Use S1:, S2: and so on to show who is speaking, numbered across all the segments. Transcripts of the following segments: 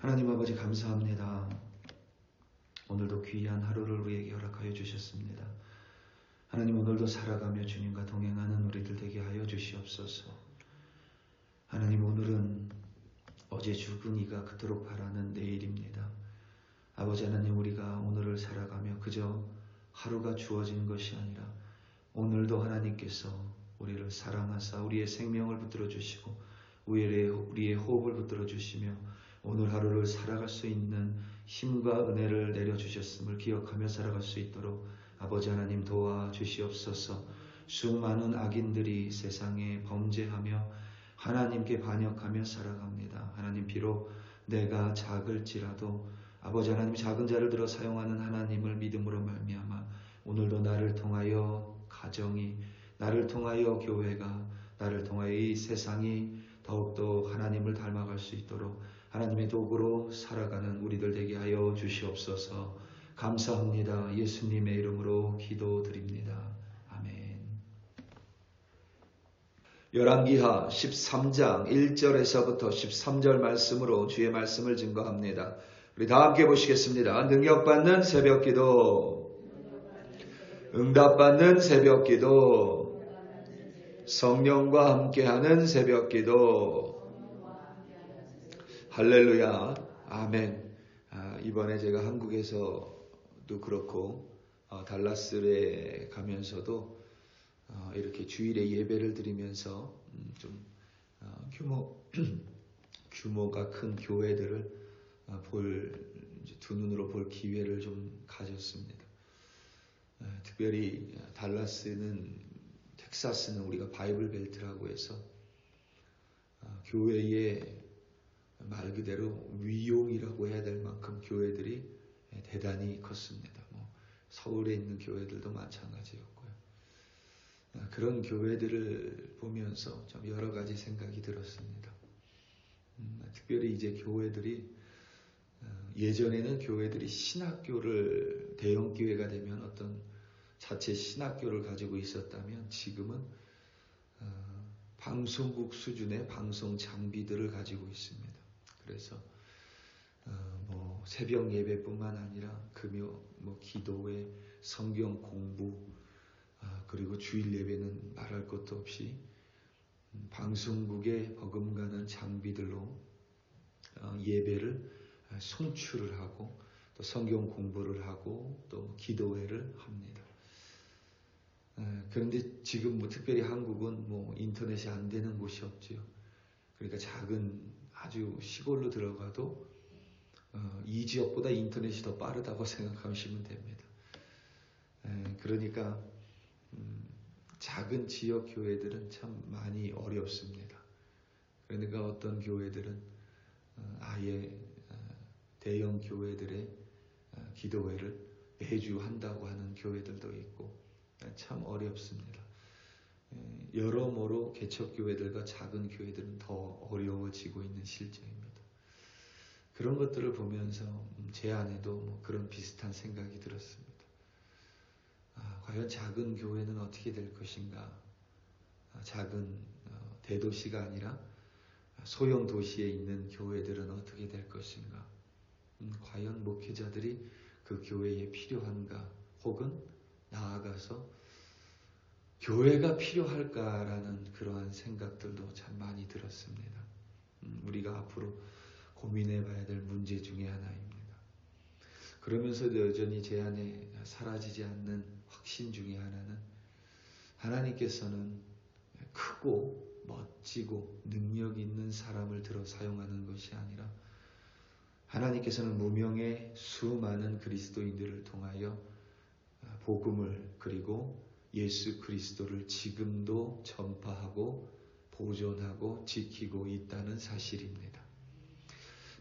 S1: 하나님 아버지 감사합니다. 오늘도 귀한 하루를 우리에게 허락하여 주셨습니다. 하나님 오늘도 살아가며 주님과 동행하는 우리들 되게 하여 주시옵소서. 하나님 오늘은 어제 죽은 이가 그토록 바라는 내일입니다. 아버지 하나님 우리가 오늘을 살아가며 그저 하루가 주어진 것이 아니라 오늘도 하나님께서 우리를 사랑하사 우리의 생명을 붙들어 주시고 우리의 호흡을 붙들어 주시며 오늘 하루를 살아갈 수 있는 힘과 은혜를 내려주셨음을 기억하며 살아갈 수 있도록 아버지 하나님 도와주시옵소서. 수많은 악인들이 세상에 범죄하며 하나님께 반역하며 살아갑니다. 하나님 비록 내가 작을지라도 아버지 하나님 작은 자를 들어 사용하는 하나님을 믿음으로 말미암아 오늘도 나를 통하여 가정이, 나를 통하여 교회가, 나를 통하여 이 세상이 더욱더 하나님을 닮아갈 수 있도록 하나님의 도구로 살아가는 우리들 되게 하여 주시옵소서. 감사합니다. 예수님의 이름으로 기도드립니다. 아멘. 열왕기하 13장 1절에서부터 13절 말씀으로 주의 말씀을 증거합니다. 우리 다 함께 보시겠습니다. 능력받는 새벽기도, 응답받는 새벽기도, 성령과 함께하는 새벽기도. 할렐루야. 아멘. 이번에 제가 한국에서도 그렇고 달라스에 가면서도 이렇게 주일에 예배를 드리면서 좀 규모가 큰 교회들을 두 눈으로 볼 기회를 좀 가졌습니다. 특별히 텍사스는 우리가 바이블 벨트라고 해서 교회의 말 그대로 위용이라고 해야 될 만큼 교회들이 대단히 컸습니다. 서울에 있는 교회들도 마찬가지였고요. 그런 교회들을 보면서 좀 여러 가지 생각이 들었습니다. 특별히 이제 교회들이 예전에는 교회들이 신학교를 대형 교회가 되면 어떤 자체 신학교를 가지고 있었다면 지금은 방송국 수준의 방송 장비들을 가지고 있습니다. 그래서 새벽 예배뿐만 아니라 금요 기도회, 성경 공부, 그리고 주일 예배는 말할 것도 없이 방송국에 버금가는 장비들로 예배를 송출을 하고 또 성경 공부를 하고 또 기도회를 합니다. 그런데 지금 특별히 한국은 인터넷이 안 되는 곳이 없지요. 그러니까 작은 아주 시골로 들어가도 이 지역보다 인터넷이 더 빠르다고 생각하시면 됩니다. 그러니까 작은 지역 교회들은 참 많이 어렵습니다. 그러니까 어떤 교회들은 아예 대형 교회들의 기도회를 매주 한다고 하는 교회들도 있고 참 어렵습니다. 여러모로 개척교회들과 작은 교회들은 더 어려워지고 있는 실정입니다. 그런 것들을 보면서 제 안에도 그런 비슷한 생각이 들었습니다. 과연 작은 교회는 어떻게 될 것인가? 작은 대도시가 아니라 소형 도시에 있는 교회들은 어떻게 될 것인가? 과연 목회자들이 그 교회에 필요한가? 혹은 나아가서 교회가 필요할까라는 그러한 생각들도 참 많이 들었습니다. 우리가 앞으로 고민해 봐야 될 문제 중에 하나입니다. 그러면서도 여전히 제 안에 사라지지 않는 확신 중에 하나는 하나님께서는 크고 멋지고 능력 있는 사람을 들어 사용하는 것이 아니라 하나님께서는 무명의 수많은 그리스도인들을 통하여 복음을 그리고 예수 그리스도를 지금도 전파하고 보존하고 지키고 있다는 사실입니다.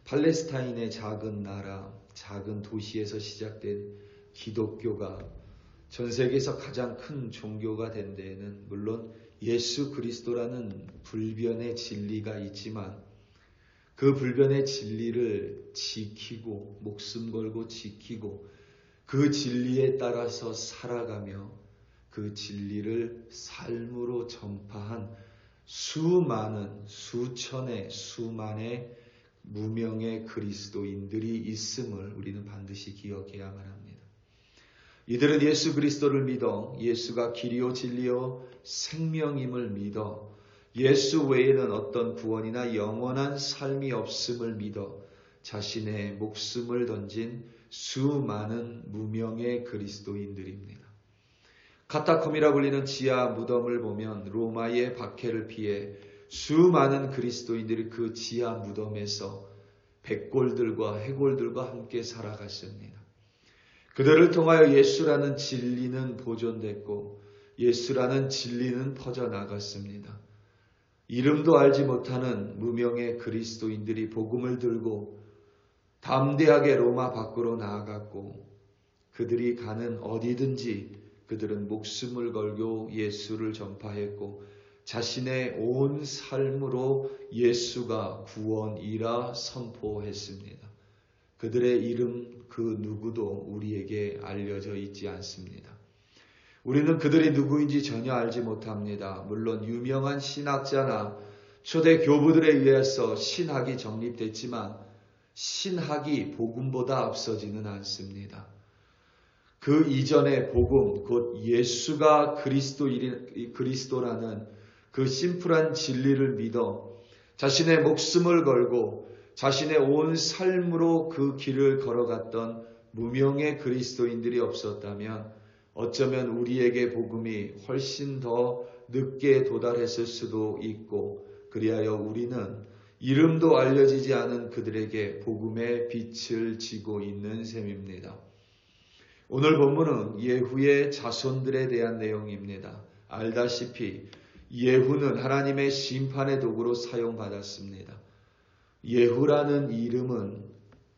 S1: 팔레스타인의 작은 나라, 작은 도시에서 시작된 기독교가 전 세계에서 가장 큰 종교가 된 데에는 물론 예수 그리스도라는 불변의 진리가 있지만 그 불변의 진리를 지키고 목숨 걸고 지키고 그 진리에 따라서 살아가며 그 진리를 삶으로 전파한 수천의 수만의 무명의 그리스도인들이 있음을 우리는 반드시 기억해야만 합니다. 이들은 예수 그리스도를 믿어 예수가 길이요 진리요 생명임을 믿어 예수 외에는 어떤 구원이나 영원한 삶이 없음을 믿어 자신의 목숨을 던진 수많은 무명의 그리스도인들입니다. 카타콤이라 불리는 지하 무덤을 보면 로마의 박해를 피해 수많은 그리스도인들이 그 지하 무덤에서 백골들과 해골들과 함께 살아갔습니다. 그들을 통하여 예수라는 진리는 보존됐고 예수라는 진리는 퍼져나갔습니다. 이름도 알지 못하는 무명의 그리스도인들이 복음을 들고 담대하게 로마 밖으로 나아갔고 그들이 가는 어디든지 그들은 목숨을 걸고 예수를 전파했고 자신의 온 삶으로 예수가 구원이라 선포했습니다. 그들의 이름 그 누구도 우리에게 알려져 있지 않습니다. 우리는 그들이 누구인지 전혀 알지 못합니다. 물론 유명한 신학자나 초대 교부들에 의해서 신학이 정립됐지만 신학이 복음보다 앞서지는 않습니다. 그 이전의 복음, 곧 예수가 그리스도라는 그 심플한 진리를 믿어 자신의 목숨을 걸고 자신의 온 삶으로 그 길을 걸어갔던 무명의 그리스도인들이 없었다면 어쩌면 우리에게 복음이 훨씬 더 늦게 도달했을 수도 있고 그리하여 우리는 이름도 알려지지 않은 그들에게 복음의 빛을 지고 있는 셈입니다. 오늘 본문은 예후의 자손들에 대한 내용입니다. 알다시피 예후는 하나님의 심판의 도구로 사용받았습니다. 예후라는 이름은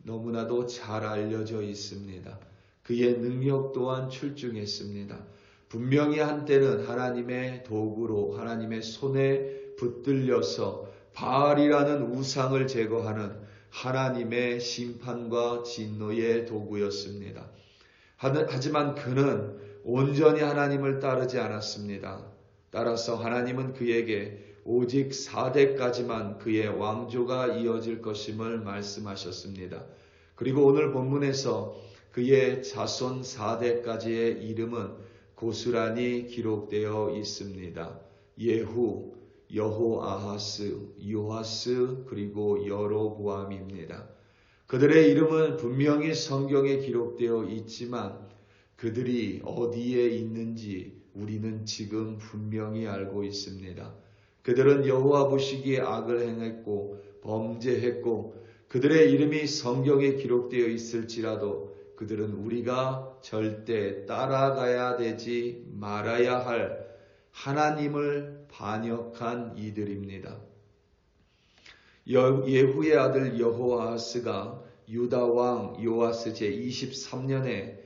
S1: 너무나도 잘 알려져 있습니다. 그의 능력 또한 출중했습니다. 분명히 한때는 하나님의 도구로 하나님의 손에 붙들려서 바알이라는 우상을 제거하는 하나님의 심판과 진노의 도구였습니다. 하지만 그는 온전히 하나님을 따르지 않았습니다. 따라서 하나님은 그에게 오직 4대까지만 그의 왕조가 이어질 것임을 말씀하셨습니다. 그리고 오늘 본문에서 그의 자손 4대까지의 이름은 고스란히 기록되어 있습니다. 예후, 여호아하스, 요하스, 그리고 여로보암입니다. 그들의 이름은 분명히 성경에 기록되어 있지만 그들이 어디에 있는지 우리는 지금 분명히 알고 있습니다. 그들은 여호와 보시기에 악을 행했고 범죄했고 그들의 이름이 성경에 기록되어 있을지라도 그들은 우리가 절대 따라가야 되지 말아야 할 하나님을 반역한 이들입니다. 예후의 아들 여호아하스가 유다 왕 요아스 제23년에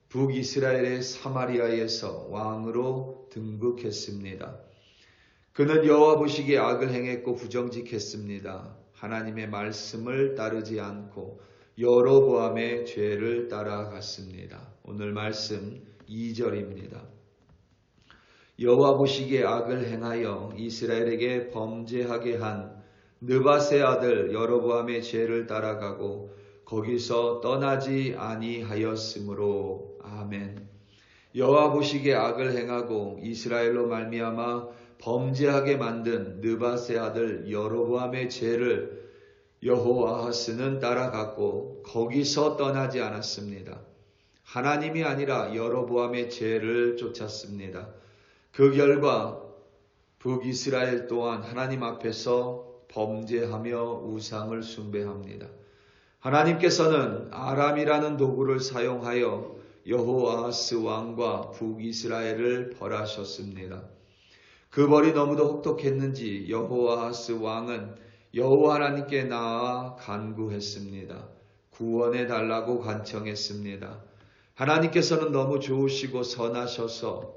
S1: 북이스라엘의 사마리아에서 왕으로 등극했습니다. 그는 여호와 보시기에 악을 행했고 부정직했습니다. 하나님의 말씀을 따르지 않고 여로보암의 죄를 따라갔습니다. 오늘 말씀 2절입니다. 여호와 보시기에 악을 행하여 이스라엘에게 범죄하게 한 느밧의 아들 여로보암의 죄를 따라가고 거기서 떠나지 아니하였으므로. 아멘. 여호와 보시기에 악을 행하고 이스라엘로 말미암아 범죄하게 만든 느밧의 아들 여로보암의 죄를 여호아하스는 따라갔고 거기서 떠나지 않았습니다. 하나님이 아니라 여로보암의 죄를 쫓았습니다. 그 결과 북이스라엘 또한 하나님 앞에서 범죄하며 우상을 숭배합니다. 하나님께서는 아람이라는 도구를 사용하여 여호아하스 왕과 북이스라엘을 벌하셨습니다. 그 벌이 너무도 혹독했는지 여호아하스 왕은 여호와 하나님께 나아 간구했습니다. 구원해 달라고 간청했습니다. 하나님께서는 너무 좋으시고 선하셔서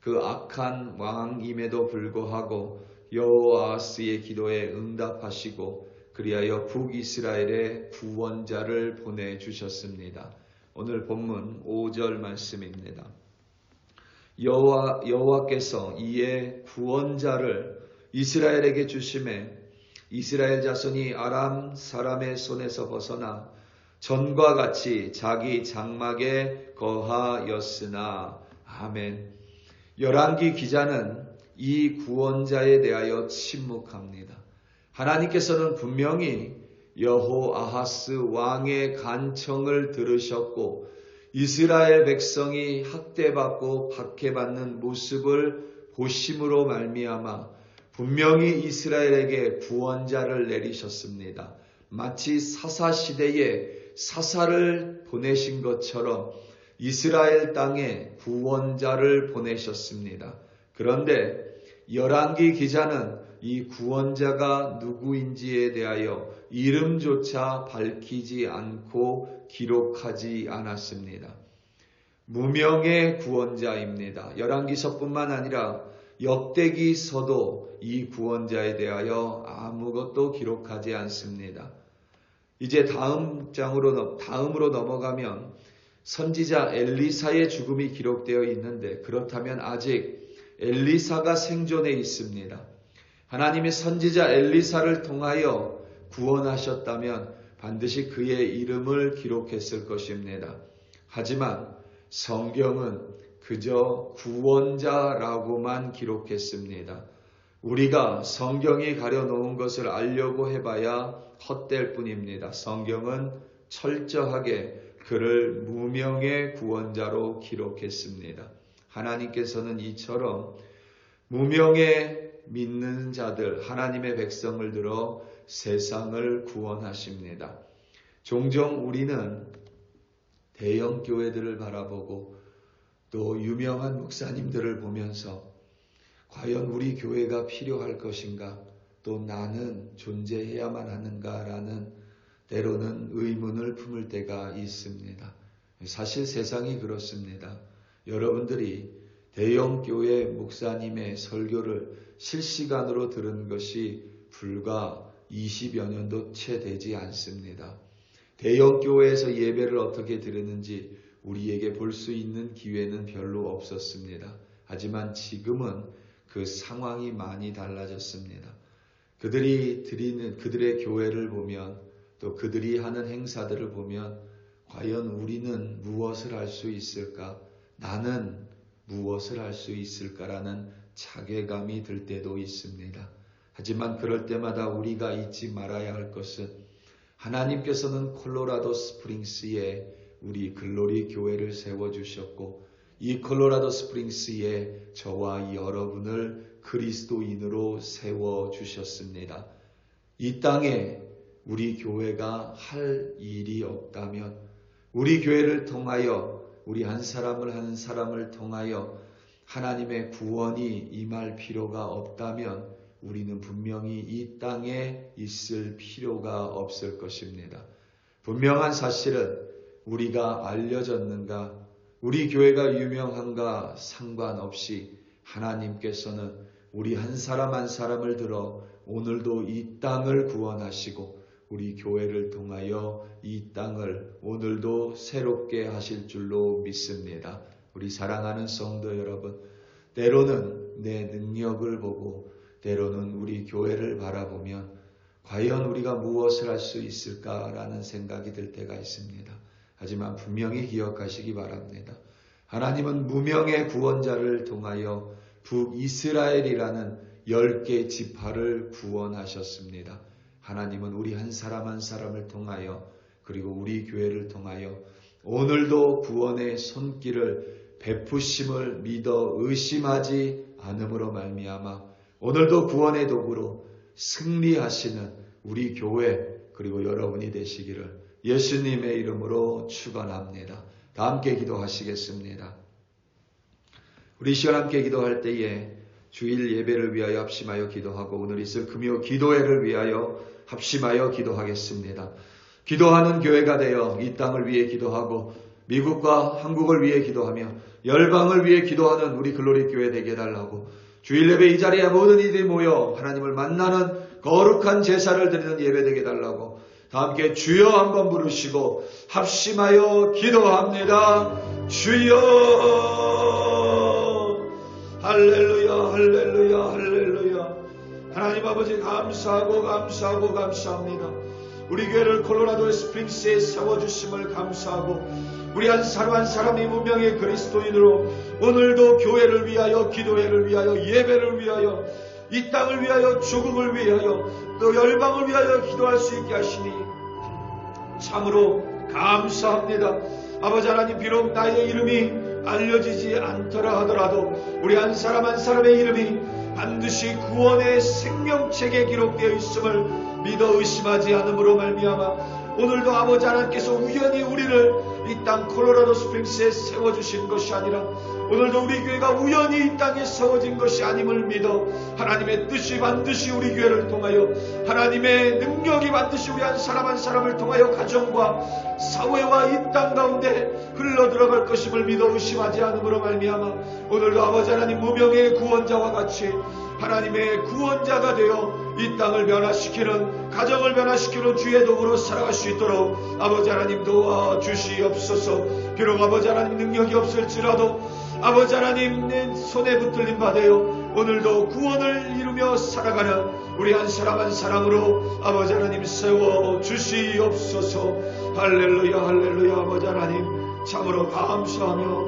S1: 그 악한 왕임에도 불구하고 여호아하스의 기도에 응답하시고 그리하여 북이스라엘의 구원자를 보내주셨습니다. 오늘 본문 5절 말씀입니다. 여호와께서 이에 구원자를 이스라엘에게 주심에 이스라엘 자손이 아람 사람의 손에서 벗어나 전과 같이 자기 장막에 거하였으나. 아멘. 열왕기 기자는 이 구원자에 대하여 침묵합니다. 하나님께서는 분명히 여호아하스 왕의 간청을 들으셨고 이스라엘 백성이 학대받고 박해받는 모습을 보심으로 말미암아 분명히 이스라엘에게 구원자를 내리셨습니다. 마치 사사시대에 사사를 보내신 것처럼 이스라엘 땅에 구원자를 보내셨습니다. 그런데 열왕기 기자는 이 구원자가 누구인지에 대하여 이름조차 밝히지 않고 기록하지 않았습니다. 무명의 구원자입니다. 열왕기서뿐만 아니라 역대기서도 이 구원자에 대하여 아무것도 기록하지 않습니다. 이제 다음으로 넘어가면 선지자 엘리사의 죽음이 기록되어 있는데 그렇다면 아직 엘리사가 생존해 있습니다. 하나님의 선지자 엘리사를 통하여 구원하셨다면 반드시 그의 이름을 기록했을 것입니다. 하지만 성경은 그저 구원자라고만 기록했습니다. 우리가 성경이 가려놓은 것을 알려고 해봐야 헛될 뿐입니다. 성경은 철저하게 그를 무명의 구원자로 기록했습니다. 하나님께서는 이처럼 무명의 믿는 자들, 하나님의 백성을 들어 세상을 구원하십니다. 종종 우리는 대형 교회들을 바라보고 또 유명한 목사님들을 보면서 과연 우리 교회가 필요할 것인가, 또 나는 존재해야만 하는가라는 때로는 의문을 품을 때가 있습니다. 사실 세상이 그렇습니다. 여러분들이 대형 교회 목사님의 설교를 실시간으로 들은 것이 불과 20여 년도 채 되지 않습니다. 대형 교회에서 예배를 어떻게 드리는지 우리에게 볼 수 있는 기회는 별로 없었습니다. 하지만 지금은 그 상황이 많이 달라졌습니다. 그들의 교회를 보면 또 그들이 하는 행사들을 보면 과연 우리는 무엇을 할 수 있을까? 나는 무엇을 할 수 있을까라는 자괴감이 들 때도 있습니다. 하지만 그럴 때마다 우리가 잊지 말아야 할 것은 하나님께서는 콜로라도 스프링스에 우리 글로리 교회를 세워주셨고 이 콜로라도 스프링스에 저와 여러분을 그리스도인으로 세워주셨습니다. 이 땅에 우리 교회가 할 일이 없다면 우리 교회를 통하여 우리 한 사람을 통하여 하나님의 구원이 임할 필요가 없다면 우리는 분명히 이 땅에 있을 필요가 없을 것입니다. 분명한 사실은 우리가 알려졌는가, 우리 교회가 유명한가 상관없이 하나님께서는 우리 한 사람을 들어 오늘도 이 땅을 구원하시고 우리 교회를 통하여 이 땅을 오늘도 새롭게 하실 줄로 믿습니다. 우리 사랑하는 성도 여러분, 때로는 내 능력을 보고 때로는 우리 교회를 바라보면 과연 우리가 무엇을 할 수 있을까라는 생각이 들 때가 있습니다. 하지만 분명히 기억하시기 바랍니다. 하나님은 무명의 구원자를 통하여 북이스라엘이라는 10개 지파를 구원하셨습니다. 하나님은 우리 한 사람을 통하여 그리고 우리 교회를 통하여 오늘도 구원의 손길을 베푸심을 믿어 의심하지 않음으로 말미암아 오늘도 구원의 도구로 승리하시는 우리 교회 그리고 여러분이 되시기를 예수님의 이름으로 축원합니다. 다 함께 기도하시겠습니다. 우리 시간 함께 기도할 때에 주일 예배를 위하여 합심하여 기도하고 오늘 있을 금요 기도회를 위하여 합심하여 기도하겠습니다. 기도하는 교회가 되어 이 땅을 위해 기도하고 미국과 한국을 위해 기도하며 열방을 위해 기도하는 우리 글로리 교회 되게 해달라고 주일 예배 이 자리에 모든 이들이 모여 하나님을 만나는 거룩한 제사를 드리는 예배 되게 해달라고 다 함께 주여 한번 부르시고 합심하여 기도합니다. 주여 할렐루야 할렐루야 할렐루야 하나님 아버지 감사합니다. 우리 교회를 콜로라도 스프링스에 세워주심을 감사하고 우리 한 사람 한 사람이 분명히 그리스도인으로 오늘도 교회를 위하여, 기도회를 위하여, 예배를 위하여, 이 땅을 위하여, 조국을 위하여, 또 열방을 위하여 기도할 수 있게 하시니 참으로 감사합니다. 아버지 하나님, 비록 나의 이름이 알려지지 않더라 하더라도 우리 한 사람 한 사람의 이름이 반드시 구원의 생명책에 기록되어 있음을 믿어 의심하지 않음으로 말미암아 오늘도 아버지 하나님께서 우연히 우리를 이 땅 콜로라도 스프링스에 세워주신 것이 아니라 오늘도 우리 교회가 우연히 이 땅에 세워진 것이 아님을 믿어 하나님의 뜻이 반드시 우리 교회를 통하여, 하나님의 능력이 반드시 우리 한 사람 한 사람을 통하여 가정과 사회와 이 땅 가운데 흘러들어갈 것임을 믿어 의심하지 않음으로 말미암아 오늘도 아버지 하나님 무명의 구원자와 같이 하나님의 구원자가 되어 이 땅을 변화시키는, 가정을 변화시키는 주의 도구로 살아갈 수 있도록 아버지 하나님 도와주시옵소서. 비록 아버지 하나님 능력이 없을지라도 아버지 하나님 내 손에 붙들림 받아요 오늘도 구원을 이루며 살아가는 우리 한 사람 한 사람으로 아버지 하나님 세워주시옵소서. 할렐루야 할렐루야. 아버지 하나님 참으로 감사하며